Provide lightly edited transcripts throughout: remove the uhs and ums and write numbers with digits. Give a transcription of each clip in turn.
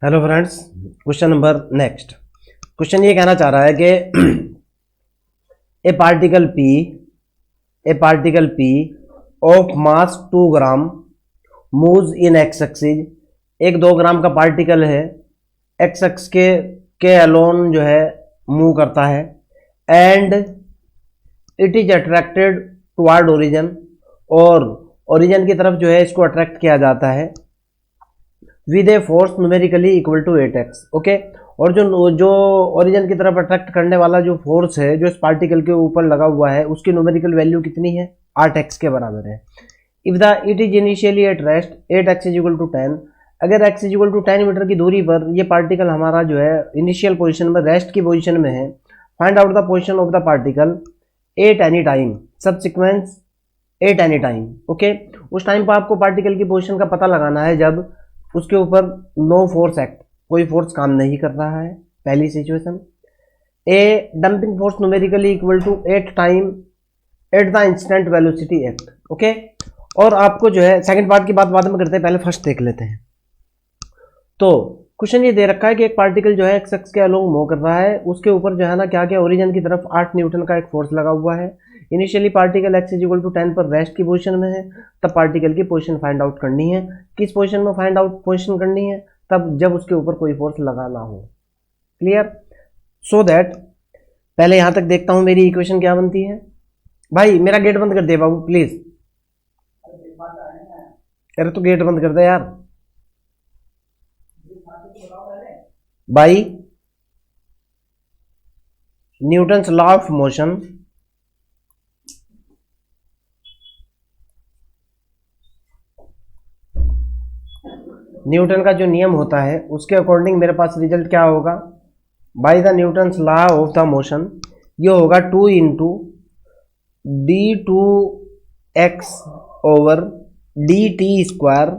Hello friends, question number next. Question ये कहना चाह रहा है कि ए particle P of mass 2 gram moves in x axis. एक 2 ग्राम का पार्टिकल है, एक्स एक्स के अलोन जो है मूव करता है and it is attracted toward origin, और ओरिजिन की तरफ जो है इसको अट्रैक्ट किया जाता है with a force numerically equal to 8x। Okay, और जो ओरिजिन की तरफ अट्रैक्ट करने वाला जो फोर्स है जो इस पार्टिकल के ऊपर लगा हुआ है उसकी न्यूमेरिकल वैल्यू कितनी है? 8x के बराबर है। If the it is initially at rest 8x is equal to 10। अगर x is equal to 10 metre की दूरी पर ये पार्टिकल हमारा जो है इनिशियल पोजिशन में, रेस्ट की पोजिशन में है, find out the position of the particle at any time subsequence at any time. Okay, उस टाइम पर आपको पार्टिकल की पोजिशन का पता लगाना है जब उसके ऊपर नो फोर्स एक्ट, कोई फोर्स काम नहीं कर रहा है। पहली situation. A damping force numerically equal to 8 time at the instant velocity act. Okay, और आपको जो है सेकंड पार्ट की बात बाद में करते हैं, पहले फर्स्ट देख लेते हैं। तो क्वेश्चन ये दे रखा है कि एक पार्टिकल जो है एक्स एक्स के अलोंग मूव कर रहा है, उसके ऊपर जो है ना क्या क्या ओरिजिन की तरफ 8 न्यूटन का एक फोर्स लगा हुआ है। Initially particle X is equal to 10 पर रेस्ट की पोजीशन में है, तब पार्टिकल की पोजीशन फाइंड आउट करनी है। किस पोजीशन में फाइंड आउट पोजीशन करनी है? तब जब उसके ऊपर कोई फोर्स लगा ना हो। क्लियर? सो दैट पहले यहां तक देखता हूं मेरी इक्वेशन क्या बनती है। भाई मेरा गेट बंद कर दे बाबू प्लीज। अरे तो गेट बंद कर दे यार भाई। Newton's law of motion Newton का जो नियम होता है उसके अकॉर्डिंग मेरे पास रिजल्ट क्या होगा? By the Newton's law of the motion ये होगा 2 into d2x over dt square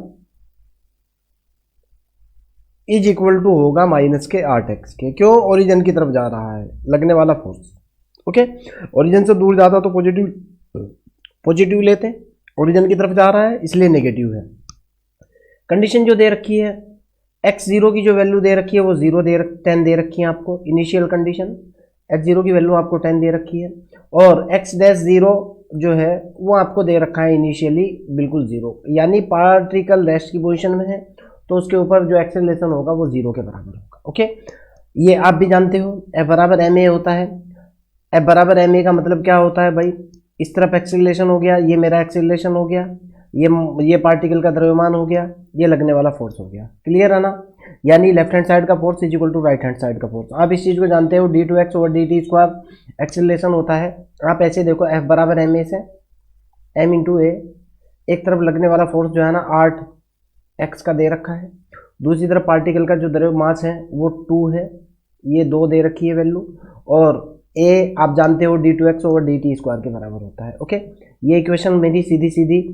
is equal to होगा माइनस के 8x के। क्यों? ओरिजिन की तरफ जा रहा है लगने वाला फोर्स। ओके, ओरिजिन से दूर जाता तो पॉजिटिव लेते, ओरिजिन की तरफ जा रहा है इसलिए नेगेटिव है। कंडीशन जो दे रखी है x0 की जो वैल्यू दे रखी है वो 10 दे रखी है आपको। इनिशियल कंडीशन x0 की वैल्यू आपको 10 दे रखी है, और x-0 जो है वो आपको दे रखा है इनिशियली बिल्कुल 0, यानी पार्टिकल रेस्ट की पोजीशन में है तो उसके ऊपर जो एक्सेलरेशन होगा वो 0 के बराबर होगा। ओके, ये आप भी जानते हो F बराबर ma होता है। F बराबर ma का मतलब क्या होता है भाई? इस तरफ एक्सेलरेशन हो गया, ये मेरा एक्सेलरेशन हो गया, ये पार्टिकल का द्रव्यमान हो गया, ये लगने वाला फोर्स हो गया। क्लियर है ना? यानी लेफ्ट हैंड साइड का force is equal to right hand side का फोर्स। आप इस चीज को जानते हो d2x over dt square acceleration होता है। आप ऐसे देखो F बराबर ma से m इंटू ए, एक तरफ लगने वाला फोर्स जो है ना 8x का दे रखा है, दूसरी तरफ पार्टिकल का जो द्रव्यमान है वो 2 है, ये 2 दे रखी है वैल्यू, और a आप जानते हो d2x ओवर dt स्क्वायर के बराबर होता है। ओके, ये इक्वेशन मेरी सीधी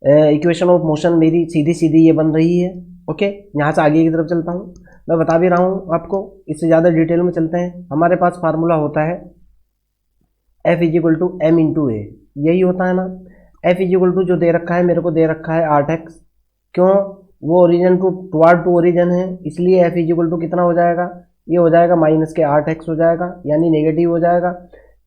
इक्वेशन ऑफ मोशन मेरी सीधी ये बन रही है। ओके, यहाँ से आगे की तरफ चलता हूँ, मैं बता भी रहा हूँ आपको, इससे ज़्यादा डिटेल में चलते हैं। हमारे पास फार्मूला होता है F is equal to m into a, यही होता है ना। F इज इक्वल टू जो दे रखा है मेरे को दे रखा है 8x। क्यों? वो ओरिजिन टू ओरिजिन है, इसलिए F इज इक्वल टू कितना हो जाएगा? ये हो जाएगा माइनस के 8x हो जाएगा, यानी नेगेटिव हो जाएगा।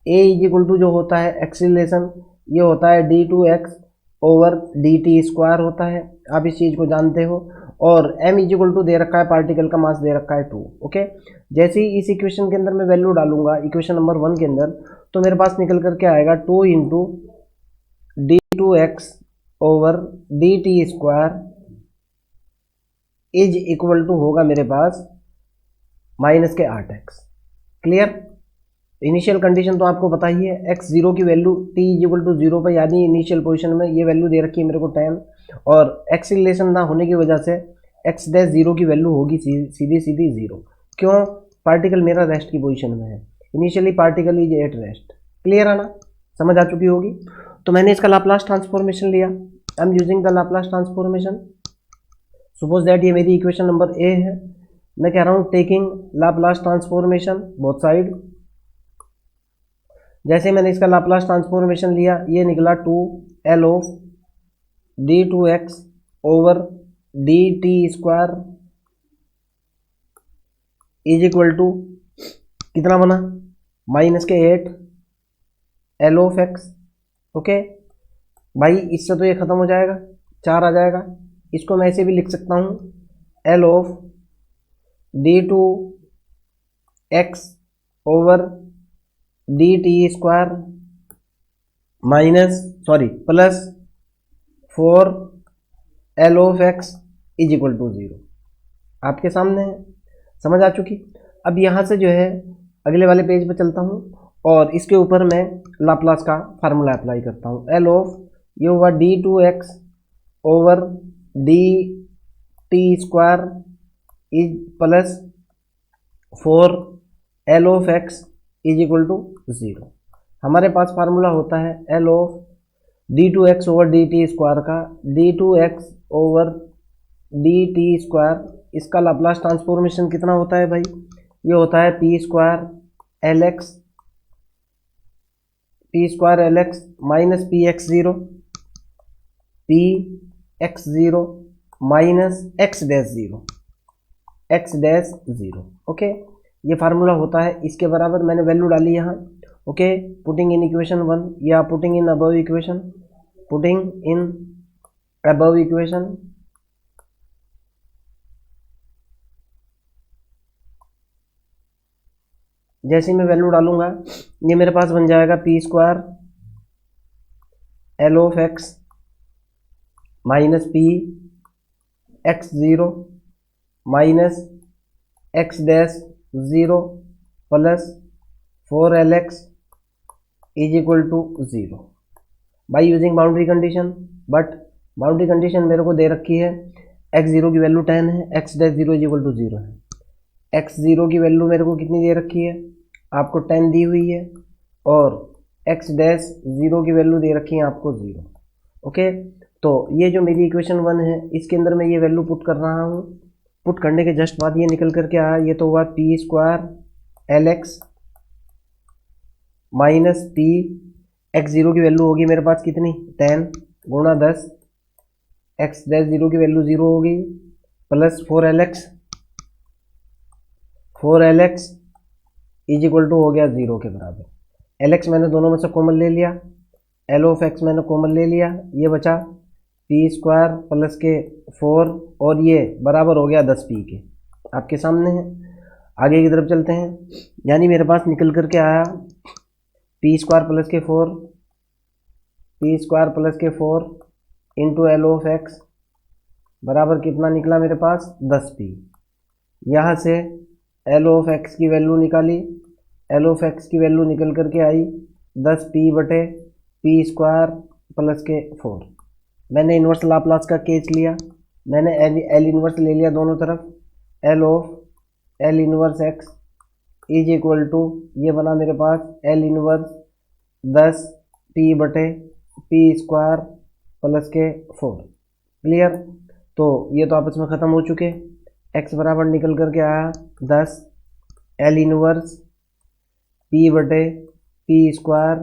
A इज इक्वल टू जो होता है एक्सीलरेशन ये होता है d2x ओवर dt स्क्वायर होता है, आप इस चीज़ को जानते हो। और m इज इक्वल टू दे रखा है पार्टिकल का मास दे रखा है 2। ओके, जैसे ही इस इक्वेशन के अंदर मैं वैल्यू डालूंगा इक्वेशन नंबर 1 के अंदर, तो मेरे पास निकल करके आएगा 2 into d2x over dt square is equal to होगा मेरे पास माइनस के 8x। क्लियर? इनिशियल कंडीशन तो आपको पता ही है, x0 की value t is equal to 0 पर, यानी इनिशियल पोजीशन में ये वैल्यू दे रखी है मेरे को 10, और एक्सीलरेशन ना होने की वजह से x-0 की वैल्यू होगी सीधी 0। क्यों? पार्टिकल मेरा रेस्ट की पोजीशन में है, initially particle is at rest. Clear है ना? समझ आ चुकी होगी। तो मैंने इसका लाप्लास ट्रांसफॉर्मेशन लिया, I am using the Laplace transformation. Suppose that ये मेरी इक्वेशन नंबर ए है, मैं कह रहा हूँ taking Laplace transformation both side. जैसे मैंने इसका लाप्लास ट्रांसफॉर्मेशन लिया, ये निकला 2l of d2x over dt square is equal to कितना बना, -8 एल ऑफ एक्स। ओके भाई, इससे तो ये खत्म हो जाएगा, 4 आ जाएगा। इसको मैं ऐसे भी लिख सकता हूँ, L of d2 x over D T square plus 4 L of X is equal to 0। आपके सामने है, समझ आ चुकी। अब यहाँ से जो है अगले वाले पेज पे चलता हूँ और इसके ऊपर मैं लाप्लास का फार्मूला अप्लाई करता हूँ। एल ऑफ ये हुआ d2x over D T square is plus 4 L of X is equal to 0। हमारे पास फार्मूला होता है L of d2x over D T square का, d2x over D T square, इसका लाप्लास ट्रांसफॉर्मेशन कितना होता है भाई, ये होता है P square L X minus P X zero minus X dash zero. Okay, ये फार्मूला होता है, इसके बराबर मैंने वैल्यू डाली यहाँ। ओके, पुटिंग इन इक्वेशन 1 या पुटिंग इन अबव इक्वेशन, जैसे मैं वैल्यू डालूंगा ये मेरे पास बन जाएगा P square L of X minus P X zero minus X dash zero plus 4 L X is equal to 0 by using boundary condition. But boundary condition मेरे को दे रखी है, एक्स ज़ीरो की वैल्यू 10 है, X dash zero is equal to 0 है। X zero की value मेरे को कितनी दे रखी है, आपको 10 दी हुई है, और एक्स डैश ज़ीरो की वैल्यू दे रखी है आपको 0। ओके, तो ये जो मेरी इक्वेशन 1 है इसके अंदर मैं ये वैल्यू पुट कर रहा हूँ। पुट करने के जस्ट बाद ये निकल करके आया, ये तो हुआ P square L X minus P X zero की वैल्यू होगी मेरे पास कितनी 10 गुणा 10, एक्स डैश ज़ीरो की वैल्यू 0 होगी plus 4 L X is equal to हो गया 0 के बराबर। एल एक्स मैंने दोनों में से कॉमन ले लिया, एल ऑफ एक्स मैंने कॉमन ले लिया, ये बचा पी स्क्वायर प्लस के 4 और ये बराबर हो गया 10 पी के, आपके सामने है। आगे की तरफ चलते हैं, यानी मेरे पास निकल करके आया पी स्क्वायर प्लस के 4 इंटू एल ऑफ एक्स बराबर कितना निकला मेरे पास 10 पी। यहाँ से एल ऑफ एक्स की वैल्यू निकाली, एल ऑफ एक्स की वैल्यू निकल करके आई 10 पी बटे पी स्क्वायर प्लस के 4। मैंने इन्वर्स लाप्लास का केस लिया, मैंने एल इन्वर्स ले लिया दोनों तरफ, L inverse X is equal to ये बना मेरे पास एल इन्वर्स 10 पी बटे पी स्क्वायर प्लस के 4। क्लियर, तो ये तो आपस में ख़त्म हो चुके। एक्स बराबर निकल करके आया 10 एल इन्वर्स पी बटे पी स्क्वायर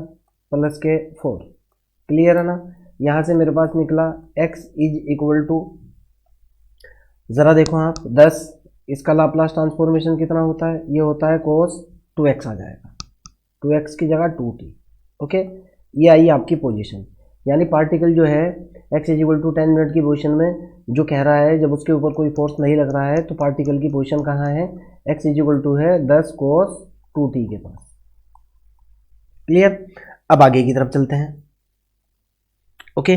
प्लस के 4। क्लियर है ना। यहाँ से मेरे पास निकला x इज इक्वल टू, ज़रा देखो आप 10, इसका लाप्लास ट्रांसफॉर्मेशन कितना होता है, ये होता है cos 2x आ जाएगा, 2x की जगह 2t। ओके, ये आई आपकी पोजीशन, यानी पार्टिकल जो है x is equal to 10 minute की पोजीशन में जो कह रहा है, जब उसके ऊपर कोई फोर्स नहीं लग रहा है तो पार्टिकल की पोजीशन कहाँ है, x इज इक्वल टू है 10 cos 2t के पास। क्लियर, अब आगे की तरफ चलते हैं। ओके,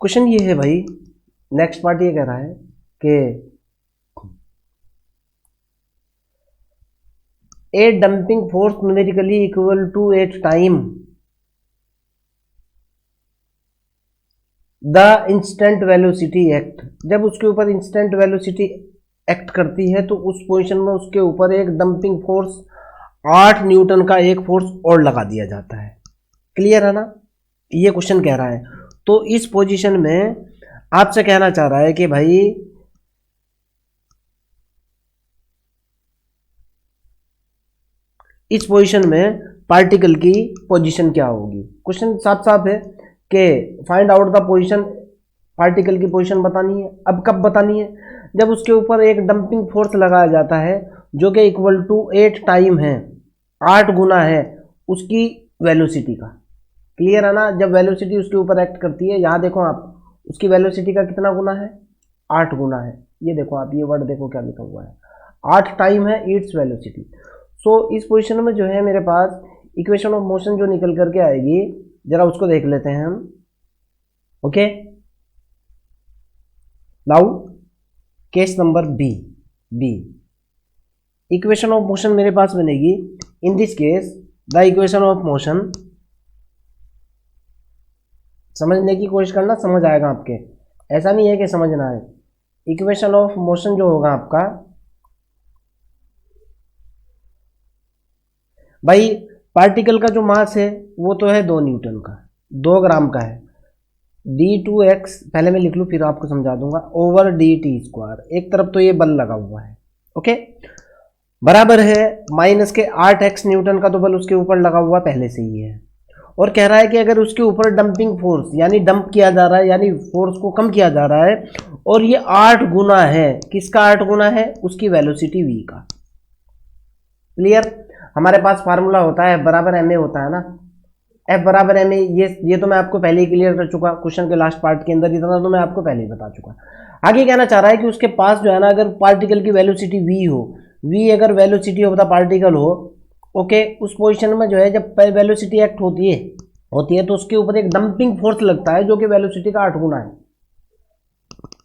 क्वेश्चन ये है भाई, नेक्स्ट पार्ट ये कह रहा है कि a damping force numerically equal to at time the instant velocity act. जब उसके ऊपर इंस्टेंट वेलोसिटी एक्ट करती है तो उस पोजीशन में उसके ऊपर एक डंपिंग फोर्स 8 न्यूटन का एक फोर्स और लगा दिया जाता है। क्लियर है ना, ये क्वेश्चन कह रहा है। तो इस पोजीशन में आपसे कहना चाह रहा है कि भाई इस पोजीशन में पार्टिकल की पोजीशन क्या होगी। क्वेश्चन साफ साफ है कि find out the position particle की पोजीशन बतानी है। अब कब बतानी है? जब उसके ऊपर एक डंपिंग फोर्स लगाया जाता है जो कि इक्वल टू 8 टाइम है, 8 गुना है उसकी वेलोसिटी का। क्लियर है ना? जब वेलोसिटी उसके ऊपर एक्ट करती है, यहाँ देखो आप, उसकी वेलोसिटी का कितना गुना है? 8 गुना है। ये देखो आप, ये वर्ड देखो क्या लिखा हुआ है, 8 टाइम है इट्स वेलोसिटी। सो इस पोजीशन में जो है मेरे पास इक्वेशन ऑफ मोशन जो निकल करके आएगी, जरा उसको देख लेते हैं हम। Okay, now case number B equation of motion मेरे पास बनेगी। In this case the equation of motion, समझने की कोशिश करना, समझ आएगा आपके, ऐसा नहीं है कि समझ ना आए। इक्वेशन ऑफ मोशन जो होगा आपका भाई, पार्टिकल का जो मास है वो तो है 2 न्यूटन का, 2 ग्राम का है। d2x पहले मैं लिख लूँ फिर आपको समझा दूंगा, ओवर dt²। एक तरफ तो ये बल लगा हुआ है, ओके, बराबर है माइनस के 8x न्यूटन का तो बल उसके ऊपर लगा हुआ पहले से ही है। और कह रहा है कि अगर उसके ऊपर डंपिंग फोर्स यानी डंप किया जा रहा है, यानी फोर्स को कम किया जा रहा है, और ये 8 गुना है, किसका 8 गुना है? उसकी वेलोसिटी v का। क्लियर? हमारे पास फार्मूला होता है बराबर ma होता है ना, F बराबर ma। ये तो मैं आपको पहले ही क्लियर कर चुका, क्वेश्चन के लास्ट पार्ट के अंदर इतना तो मैं आपको पहले ही बता चुका। आगे कहना चाह रहा है कि उसके पास जो है ना, अगर पार्टिकल की वेलोसिटी v हो, v अगर वेलोसिटी ऑफ द पार्टिकल हो, ओके, उस पोजीशन में जो है जब वेलोसिटी एक्ट होती है तो उसके ऊपर एक डंपिंग फोर्स लगता है जो कि वेलोसिटी का 8 गुना है।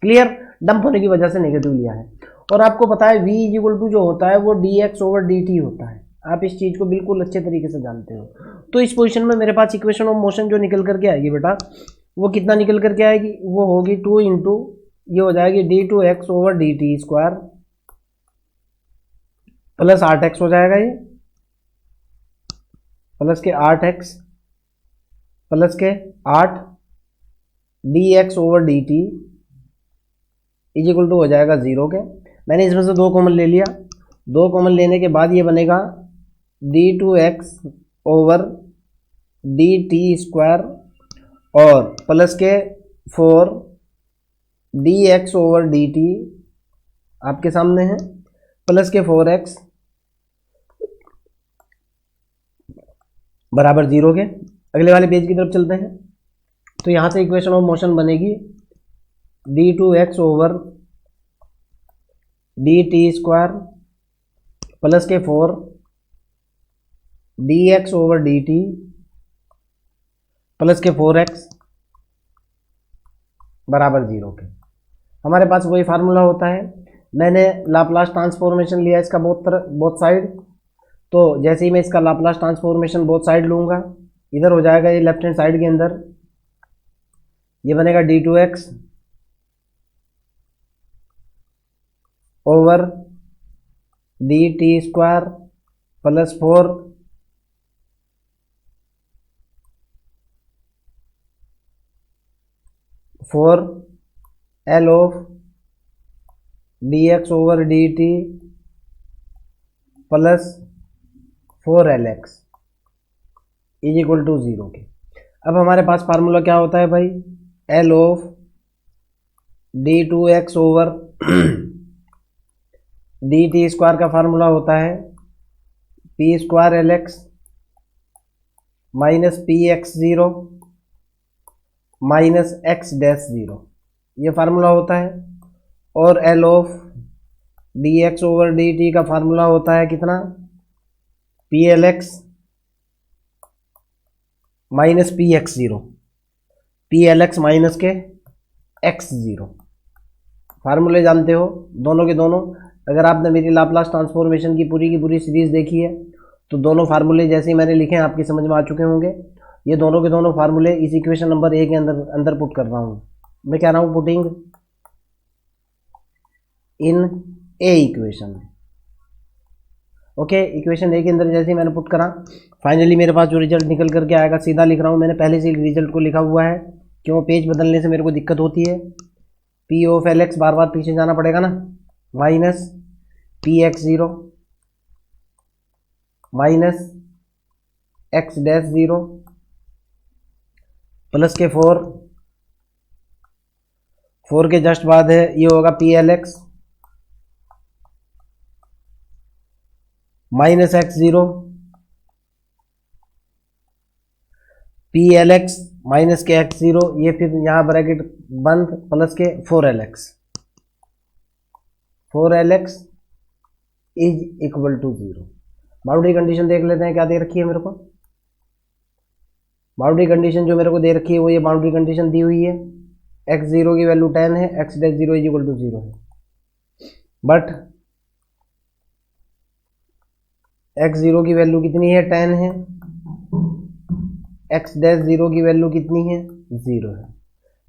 क्लियर? डंप होने की वजह से नेगेटिव लिया है। और आपको पता है v इक्वल टू जो होता है वो dx ओवर dt होता है, आप इस चीज को बिल्कुल अच्छे तरीके से जानते हो। तो इस पोजीशन में मेरे पास इक्वेशन ऑफ मोशन जो निकल करके आएगी बेटा, वो कितना निकल करके आएगी? वो होगी 2 इंटू, ये हो जाएगी d2x ओवर dt² प्लस 8x हो जाएगा, ये प्लस के 8x प्लस के 8 dx over dt is equal to हो जाएगा 0 के। मैंने इसमें से 2 कॉमन ले लिया, 2 कॉमन लेने के बाद ये बनेगा d2x ओवर dt² और प्लस के 4 dx ओवर dt आपके सामने है, प्लस के 4x बराबर 0 के। अगले वाले पेज की तरफ चलते हैं। तो यहाँ से इक्वेशन ऑफ मोशन बनेगी d2x ओवर dt² प्लस के 4 dx ओवर dt प्लस के 4x बराबर 0 के। हमारे पास वही फार्मूला होता है। मैंने लाप्लास ट्रांसफॉर्मेशन लिया इसका बोथ साइड, तो जैसे ही मैं इसका लाप्लास ट्रांसफॉर्मेशन बोथ साइड लूँगा, इधर हो जाएगा ये लेफ्ट हैंड साइड के अंदर, ये बनेगा d2x ओवर dt² plus 4 L of dx over dt plus 4lx is equal to 0 के। अब हमारे पास फार्मूला क्या होता है भाई? L ऑफ d2x ओवर dt² का फार्मूला होता है p² lx minus px0 minus x-0, ये फार्मूला होता है। और L of dx over dt का फार्मूला होता है कितना? plx minus px0, plx minus के x0। फार्मूले जानते हो दोनों के दोनों। अगर आपने मेरी लाप्लास ट्रांसफॉर्मेशन की पूरी सीरीज देखी है तो दोनों फार्मूले जैसे ही मैंने लिखे हैं आपकी समझ में आ चुके होंगे। ये दोनों के दोनों फार्मूले इस इक्वेशन नंबर 1 के अंदर पुट कर रहा हूँ। मैं कह रहा हूँ putting in a equation. Okay, equation a के अंदर जैसे ही मैंने पुट करा, फाइनली मेरे पास जो रिजल्ट निकल करके आएगा, सीधा लिख रहा हूँ, मैंने पहले से रिजल्ट को लिखा हुआ है, क्यों पेज बदलने से मेरे को दिक्कत होती है। पी ऑफ एल एक्स बार बार पीछे जाना पड़ेगा ना, minus px0 minus x-0 plus के 4 4 के जस्ट बाद है ये होगा P L X minus X zero, P L X minus के एक्स जीरो, ये फिर यहां ब्रैकेट बंद प्लस के 4LX, 4LX is equal to 0। Boundary condition देख लेते हैं क्या दे रखी है मेरे को। बाउंड्री कंडीशन जो मेरे को दे रखी है वो ये बाउंड्री कंडीशन दी हुई है, एक्स जीरो की वैल्यू 10 है, X dash zero is equal to 0 है, बट एक्स जीरो की वैल्यू कितनी है 10 है, एक्स डैश जीरो की वैल्यू कितनी है 0 है।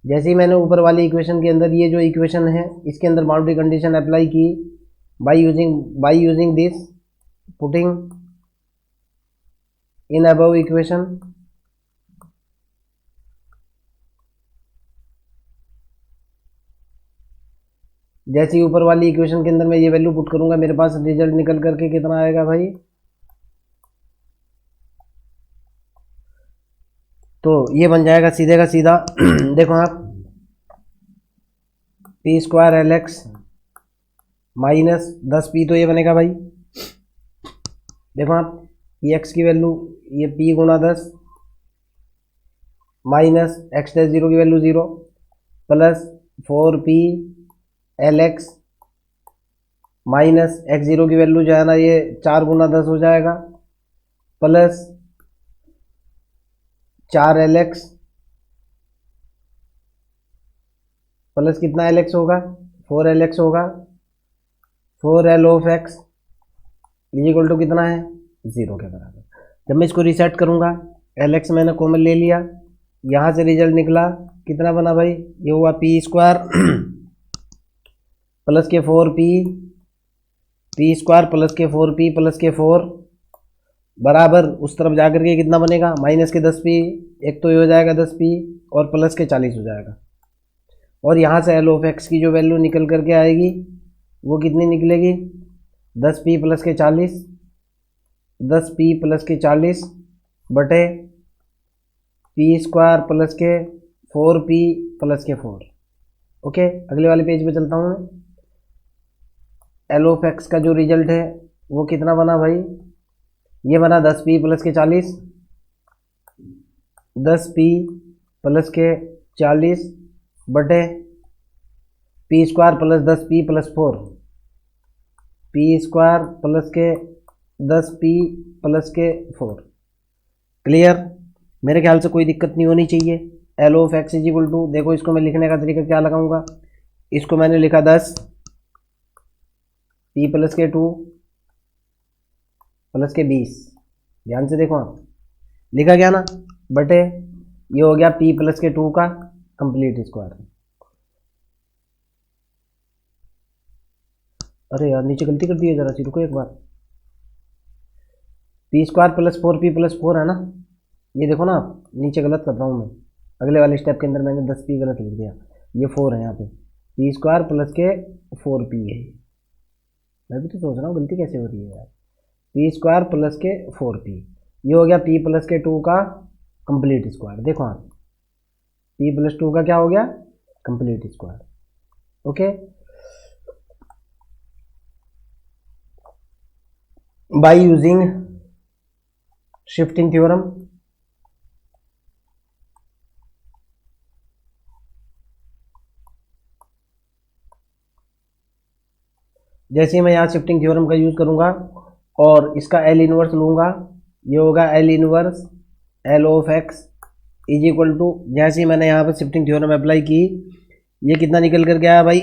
जैसे ही मैंने ऊपर वाली इक्वेशन के अंदर ये जो इक्वेशन है इसके अंदर बाउंड्री कंडीशन अप्लाई की by using this putting in above equation, जैसे ही ऊपर वाली इक्वेशन के अंदर मैं ये वैल्यू पुट करूंगा मेरे पास रिजल्ट निकल करके कितना आएगा भाई, तो ये बन जाएगा सीधे का सीधा देखो आप P square L X minus 10p, तो ये बनेगा भाई, देखो आप ये x की वैल्यू ये p गुणा 10 माइनस एक्स डैश जीरो की value 0 plus 4p L X minus X zero की वैल्यू जो है ना ये 4 गुणा 10 हो जाएगा प्लस 4LX प्लस कितना LX होगा 4LX होगा, 4L of x equal to कितना है 0 के बराबर। जब मैं इसको रीसेट करूंगा LX मैंने कॉमन ले लिया, यहाँ से रिजल्ट निकला कितना बना भाई, ये हुआ पी स्क्वायर प्लस के 4p, पी स्क्वायर प्लस के 4p प्लस के 4 बराबर उस तरफ जाकर के कितना बनेगा माइनस के 10p, एक तो ये हो जाएगा 10p और प्लस के 40 हो जाएगा, और यहाँ से एल ऑफ एक्स की जो वैल्यू निकल करके आएगी वो कितनी निकलेगी 10p प्लस के 40, 10p प्लस के 40 बटे पी स्क्वायर प्लस के 4p प्लस के 4। ओके, अगले वाले पेज पे चलता हूँ मैं। एल ऑफ एक्स का जो रिजल्ट है वो कितना बना भाई, ये बना 10p प्लस के 40, 10p प्लस के 40 बटे P square plus 10p plus 4, P square plus के 10p प्लस के 4। क्लियर, मेरे ख्याल से कोई दिक्कत नहीं होनी चाहिए। L of X is equal to, देखो इसको मैं लिखने का तरीका क्या लगाऊंगा, इसको मैंने लिखा 10 p प्लस के 2 प्लस के 20, ध्यान से देखो आप लिखा गया ना, बटे ये हो गया p प्लस के 2 का कंप्लीट स्क्वायर। अरे यार नीचे गलती कर दी है, जरा सी रुको एक बार, p square plus 4p plus 4 है ना, ये देखो ना आप नीचे गलत कर रहा हूँ मैं, अगले वाले स्टेप के अंदर मैंने 10p गलत लिख दिया, ये 4 है यहाँ पे, पी स्क्वायर प्लस के 4p है, मैं भी तो सोच रहा हूँ गलती कैसे हो रही है यार, पी स्क्वायर प्लस के 4p, ये हो गया p प्लस के 2 का कंप्लीट स्क्वायर। देखो आप p प्लस 2 का क्या हो गया complete square. Okay, by using shifting theorem, जैसे ही मैं यहाँ शिफ्टिंग थ्योरम का यूज करूंगा और इसका एल इनवर्स लूंगा, ये होगा L inverse L of X is equal to, जैसे ही मैंने यहाँ पर शिफ्टिंग थ्योरम अप्लाई की ये कितना निकल कर गया भाई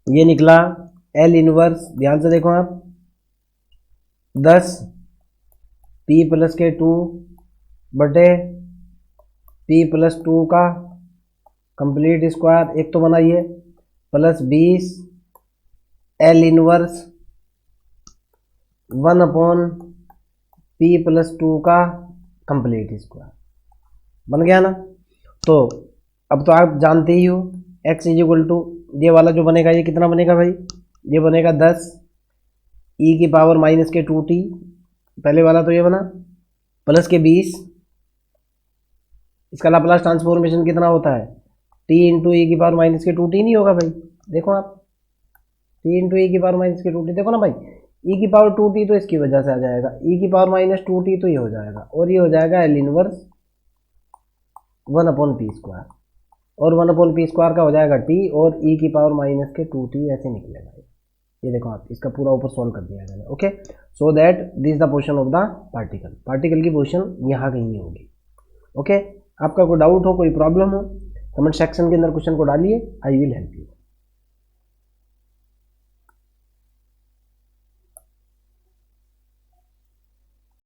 ये निकला एल इनवर्स, ध्यान से देखो आप 10 p प्लस के 2 बटे p प्लस 2 का कंप्लीट स्क्वायर, एक तो बनाइए plus 20 L inverse 1 upon p plus 2 का कंप्लीट स्क्वायर, बन गया ना। तो अब तो आप जानते ही हो x इज इक्वल टू, ये वाला जो बनेगा ये कितना बनेगा भाई, ये बनेगा 10 e की पावर माइनस के 2t, पहले वाला तो ये बना प्लस के 20, इसका लाप्लास ट्रांसफॉर्मेशन कितना होता है टी इंटू ई की पावर माइनस के 2t नहीं होगा भाई, देखो आप, टी इंटू ई की पावर माइनस के 2t, देखो ना भाई, ई की पावर 2t तो इसकी वजह से आ जाएगा, ई की पावर माइनस 2t तो ये हो जाएगा, और ये हो जाएगा एल इनवर्स 1/p², और 1/p² का हो जाएगा टी, और ई की पावर माइनस के 2t ऐसे निकलेगा। ये देखो आप, इसका पूरा ऊपर सॉल्व कर दिया मैंने। Okay, so that this the position of the particle, particle की पोजीशन यहाँ कहीं होगी। ओके, आपका कोई डाउट हो, कोई प्रॉब्लम हो, कमेंट सेक्शन के अंदर क्वेश्चन को डालिए, आई विल हेल्प यू।